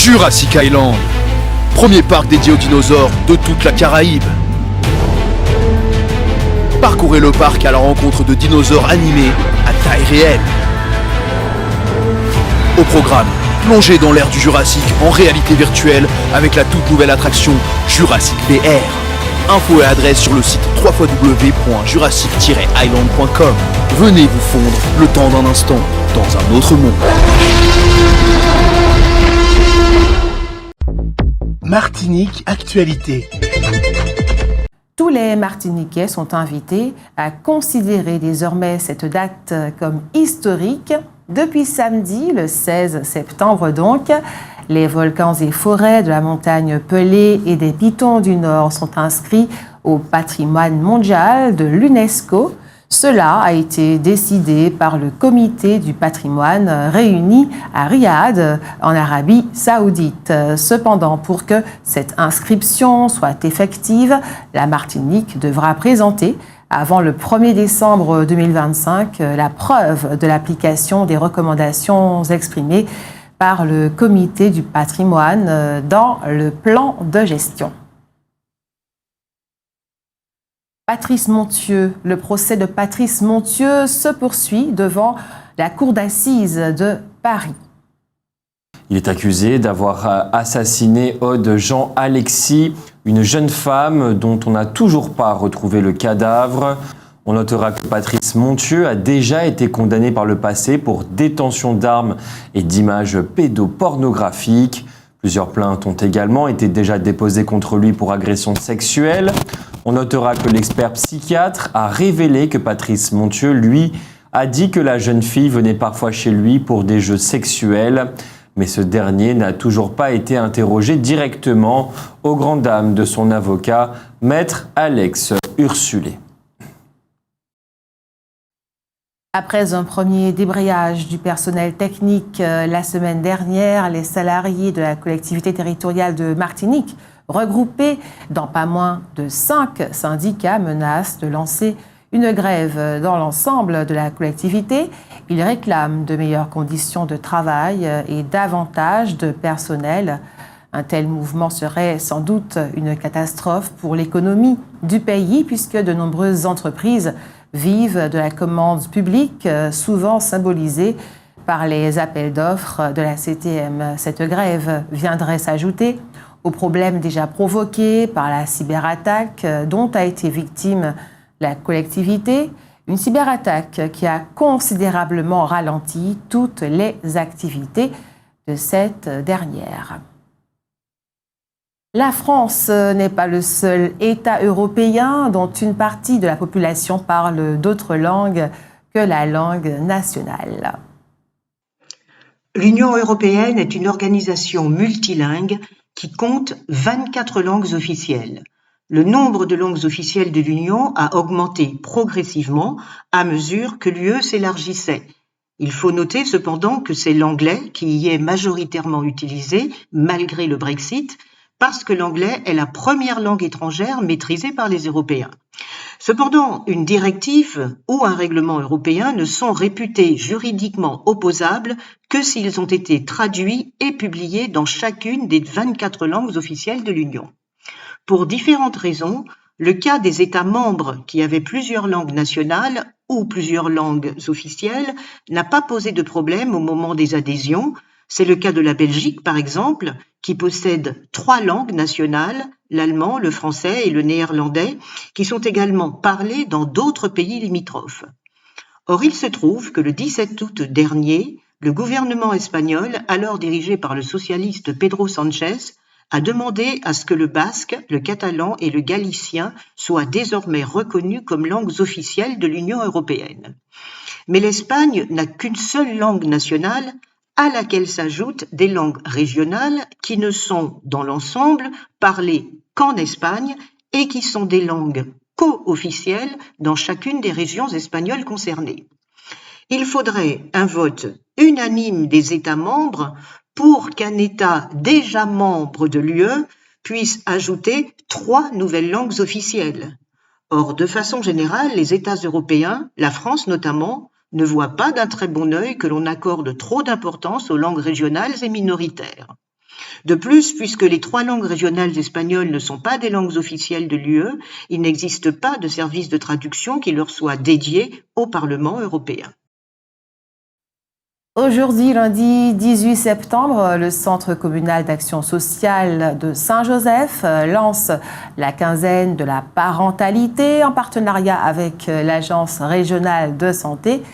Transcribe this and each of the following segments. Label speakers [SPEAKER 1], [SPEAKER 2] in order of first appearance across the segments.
[SPEAKER 1] Jurassic Island, premier parc dédié aux dinosaures de toute la Caraïbe. Parcourez le parc à la rencontre de dinosaures animés à taille réelle. Au programme, plongez dans l'ère du Jurassique en réalité virtuelle avec la toute nouvelle attraction Jurassic VR. Infos et adresse sur le site www.jurassic-island.com. Venez vous fondre le temps d'un instant dans un autre monde.
[SPEAKER 2] Martinique Actualité.
[SPEAKER 3] Tous les Martiniquais sont invités à considérer désormais cette date comme historique. Depuis samedi, le 16 septembre donc, les volcans et forêts de la montagne Pelée et des Pitons du Nord sont inscrits au patrimoine mondial de l'UNESCO. Cela a été décidé par le comité du patrimoine réuni à Riyad, en Arabie Saoudite. Cependant, pour que cette inscription soit effective, la Martinique devra présenter avant le 1er décembre 2025 la preuve de l'application des recommandations exprimées par le comité du patrimoine dans le plan de gestion. Patrice Monthieu, le procès de Patrice Monthieu se poursuit devant la cour d'assises de Paris.
[SPEAKER 4] Il est accusé d'avoir assassiné Aude Jean-Alexis, une jeune femme dont on n'a toujours pas retrouvé le cadavre. On notera que Patrice Monthieu a déjà été condamné par le passé pour détention d'armes et d'images pédopornographiques. Plusieurs plaintes ont également été déjà déposées contre lui pour agression sexuelle. On notera que l'expert psychiatre a révélé que Patrice Monthieu, lui, a dit que la jeune fille venait parfois chez lui pour des jeux sexuels. Mais ce dernier n'a toujours pas été interrogé directement, aux grandes dames de son avocat, maître Alex Ursulé.
[SPEAKER 3] Après un premier débrayage du personnel technique la semaine dernière, les salariés de la collectivité territoriale de Martinique, regroupés dans pas moins de 5 syndicats, menacent de lancer une grève dans l'ensemble de la collectivité. Ils réclament de meilleures conditions de travail et davantage de personnel. Un tel mouvement serait sans doute une catastrophe pour l'économie du pays puisque de nombreuses entreprises vivent de la commande publique, souvent symbolisée par les appels d'offres de la CTM. Cette grève viendrait s'ajouter aux problèmes déjà provoqués par la cyberattaque dont a été victime la collectivité, une cyberattaque qui a considérablement ralenti toutes les activités de cette dernière. La France n'est pas le seul État européen dont une partie de la population parle d'autres langues que la langue nationale.
[SPEAKER 5] L'Union européenne est une organisation multilingue qui compte 24 langues officielles. Le nombre de langues officielles de l'Union a augmenté progressivement à mesure que l'UE s'élargissait. Il faut noter cependant que c'est l'anglais qui y est majoritairement utilisé malgré le Brexit, parce que l'anglais est la première langue étrangère maîtrisée par les Européens. Cependant, une directive ou un règlement européen ne sont réputés juridiquement opposables que s'ils ont été traduits et publiés dans chacune des 24 langues officielles de l'Union. Pour différentes raisons, le cas des États membres qui avaient plusieurs langues nationales ou plusieurs langues officielles n'a pas posé de problème au moment des adhésions. C'est le cas de la Belgique, par exemple, qui possède 3 langues nationales, l'allemand, le français et le néerlandais, qui sont également parlées dans d'autres pays limitrophes. Or, il se trouve que le 17 août dernier, le gouvernement espagnol, alors dirigé par le socialiste Pedro Sánchez, a demandé à ce que le basque, le catalan et le galicien soient désormais reconnus comme langues officielles de l'Union européenne. Mais l'Espagne n'a qu'une seule langue nationale, à laquelle s'ajoutent des langues régionales qui ne sont, dans l'ensemble, parlées qu'en Espagne et qui sont des langues co-officielles dans chacune des régions espagnoles concernées. Il faudrait un vote unanime des États membres pour qu'un État déjà membre de l'UE puisse ajouter 3 nouvelles langues officielles. Or, de façon générale, les États européens, la France notamment, ne voient pas d'un très bon œil que l'on accorde trop d'importance aux langues régionales et minoritaires. De plus, puisque les 3 langues régionales espagnoles ne sont pas des langues officielles de l'UE, il n'existe pas de service de traduction qui leur soit dédié au Parlement européen.
[SPEAKER 3] Aujourd'hui, lundi 18 septembre, le Centre communal d'action sociale de Saint-Joseph lance la quinzaine de la parentalité en partenariat avec l'Agence régionale de santé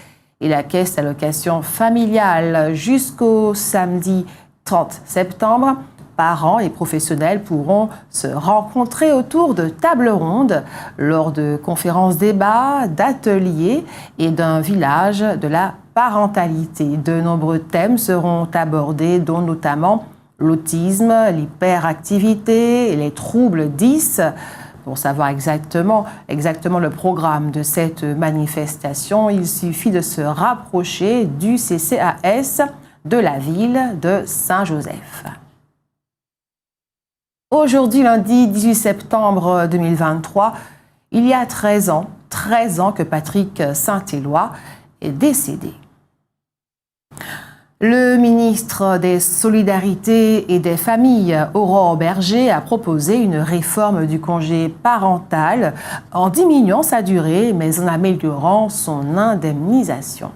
[SPEAKER 3] et la Caisse d'allocation familiale. Jusqu'au samedi 30 septembre, parents et professionnels pourront se rencontrer autour de tables rondes lors de conférences débats, d'ateliers et d'un village de la parentalité. De nombreux thèmes seront abordés, dont notamment l'autisme, l'hyperactivité et les troubles 10. Pour savoir exactement le programme de cette manifestation, il suffit de se rapprocher du CCAS de la ville de Saint-Joseph. Aujourd'hui, lundi 18 septembre 2023, il y a 13 ans que Patrick Saint-Éloi est décédé. Le ministre des Solidarités et des Familles, Aurore Bergé, a proposé une réforme du congé parental en diminuant sa durée, mais en améliorant son indemnisation.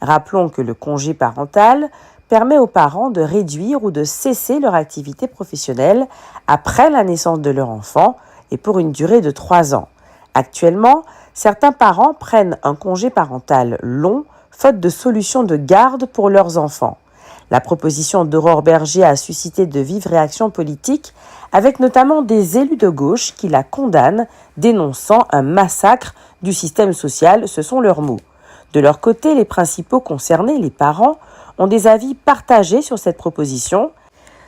[SPEAKER 6] Rappelons que le congé parental permet aux parents de réduire ou de cesser leur activité professionnelle après la naissance de leur enfant et pour une durée de 3 ans. Actuellement, certains parents prennent un congé parental long, faute de solution de garde pour leurs enfants. La proposition d'Aurore Bergé a suscité de vives réactions politiques, avec notamment des élus de gauche qui la condamnent, dénonçant un massacre du système social, ce sont leurs mots. De leur côté, les principaux concernés, les parents, ont des avis partagés sur cette proposition.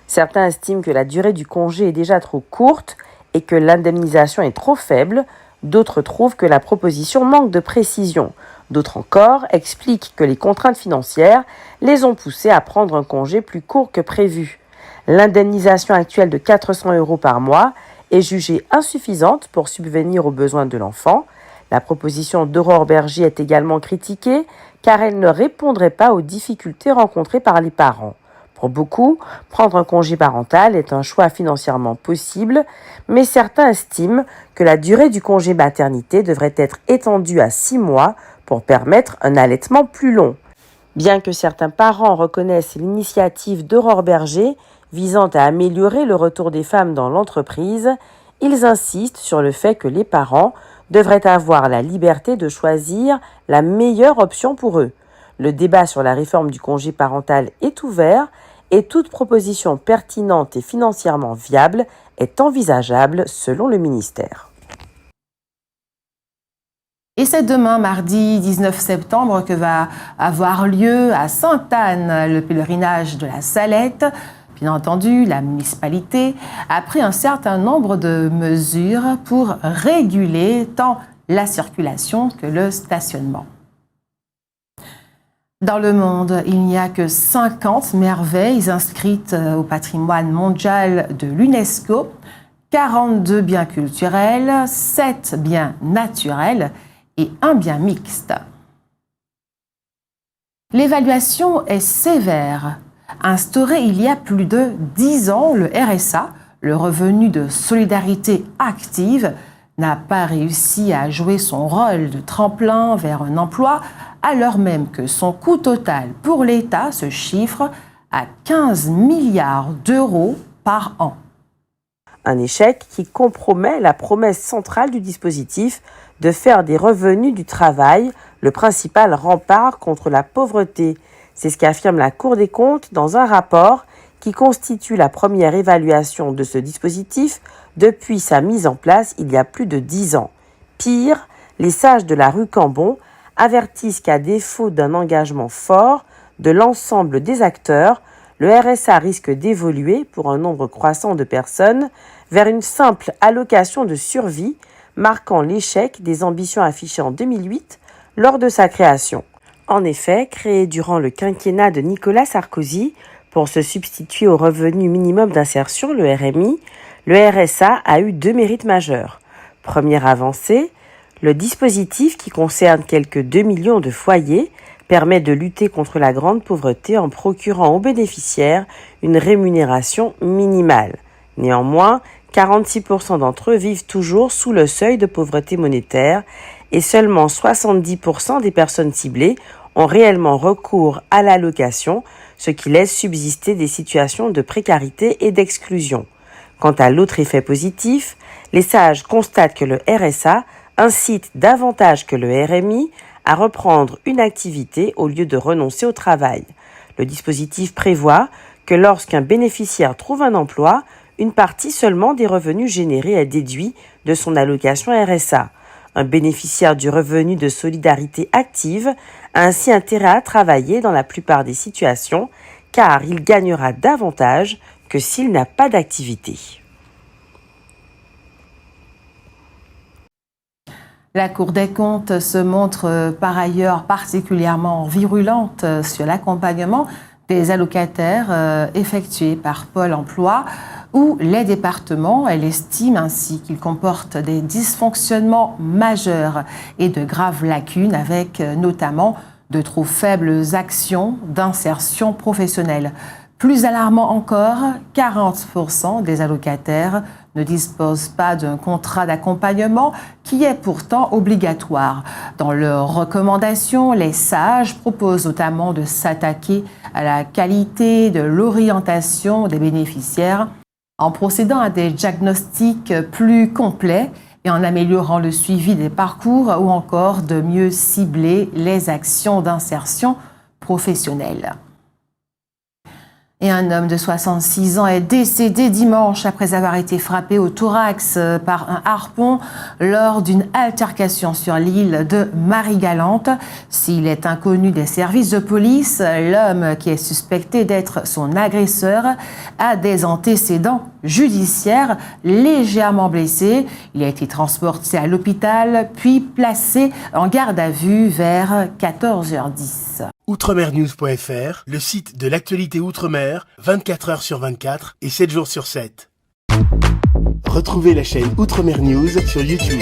[SPEAKER 6] Certains estiment que la durée du congé est déjà trop courte et que l'indemnisation est trop faible. D'autres trouvent que la proposition manque de précision. D'autres encore expliquent que les contraintes financières les ont poussés à prendre un congé plus court que prévu. L'indemnisation actuelle de 400 € par mois est jugée insuffisante pour subvenir aux besoins de l'enfant. La proposition d'Aurore Bergé est également critiquée car elle ne répondrait pas aux difficultés rencontrées par les parents. Pour beaucoup, prendre un congé parental est un choix financièrement possible, mais certains estiment que la durée du congé maternité devrait être étendue à 6 mois pour permettre un allaitement plus long. Bien que certains parents reconnaissent l'initiative d'Aurore Bergé visant à améliorer le retour des femmes dans l'entreprise, ils insistent sur le fait que les parents devraient avoir la liberté de choisir la meilleure option pour eux. Le débat sur la réforme du congé parental est ouvert et toute proposition pertinente et financièrement viable est envisageable selon le ministère.
[SPEAKER 3] Et c'est demain, mardi 19 septembre, que va avoir lieu à Sainte-Anne le pèlerinage de la Salette. Bien entendu, la municipalité a pris un certain nombre de mesures pour réguler tant la circulation que le stationnement. Dans le monde, il n'y a que 50 merveilles inscrites au patrimoine mondial de l'UNESCO, 42 biens culturels, 7 biens naturels et un bien mixte. L'évaluation est sévère. Instauré il y a plus de 10 ans, le RSA, le revenu de solidarité active, n'a pas réussi à jouer son rôle de tremplin vers un emploi, alors même que son coût total pour l'État se chiffre à 15 milliards d'euros par an.
[SPEAKER 6] Un échec qui compromet la promesse centrale du dispositif de faire des revenus du travail le principal rempart contre la pauvreté. C'est ce qu'affirme la Cour des comptes dans un rapport qui constitue la première évaluation de ce dispositif depuis sa mise en place il y a plus de 10 ans. Pire, les sages de la rue Cambon avertissent qu'à défaut d'un engagement fort de l'ensemble des acteurs, le RSA risque d'évoluer pour un nombre croissant de personnes vers une simple allocation de survie, marquant l'échec des ambitions affichées en 2008 lors de sa création. En effet, créé durant le quinquennat de Nicolas Sarkozy pour se substituer au revenu minimum d'insertion, le RMI, le RSA a eu 2 mérites majeurs. Première avancée, le dispositif qui concerne quelques 2 millions de foyers permet de lutter contre la grande pauvreté en procurant aux bénéficiaires une rémunération minimale. Néanmoins, 46% d'entre eux vivent toujours sous le seuil de pauvreté monétaire et seulement 70% des personnes ciblées ont réellement recours à l'allocation, ce qui laisse subsister des situations de précarité et d'exclusion. Quant à l'autre effet positif, les sages constatent que le RSA incite davantage que le RMI à reprendre une activité au lieu de renoncer au travail. Le dispositif prévoit que lorsqu'un bénéficiaire trouve un emploi, une partie seulement des revenus générés est déduite de son allocation RSA. Un bénéficiaire du revenu de solidarité active a ainsi intérêt à travailler dans la plupart des situations car il gagnera davantage que s'il n'a pas d'activité.
[SPEAKER 3] La Cour des comptes se montre par ailleurs particulièrement virulente sur l'accompagnement des allocataires effectués par Pôle emploi, où les départements, elle estime ainsi qu'il comporte des dysfonctionnements majeurs et de graves lacunes, avec notamment de trop faibles actions d'insertion professionnelle. Plus alarmant encore, 40% des allocataires ne disposent pas d'un contrat d'accompagnement qui est pourtant obligatoire. Dans leurs recommandations, les sages proposent notamment de s'attaquer à la qualité de l'orientation des bénéficiaires en procédant à des diagnostics plus complets et en améliorant le suivi des parcours ou encore de mieux cibler les actions d'insertion professionnelle. Et un homme de 66 ans est décédé dimanche après avoir été frappé au thorax par un harpon lors d'une altercation sur l'île de Marie-Galante. S'il est inconnu des services de police, l'homme qui est suspecté d'être son agresseur a des antécédents judiciaires, légèrement blessé. Il a été transporté à l'hôpital puis placé en garde à vue vers 14h10.
[SPEAKER 2] Outremernews.fr, le site de l'actualité Outre-mer, 24h sur 24 et 7 jours sur 7. Retrouvez la chaîne Outremer News sur YouTube.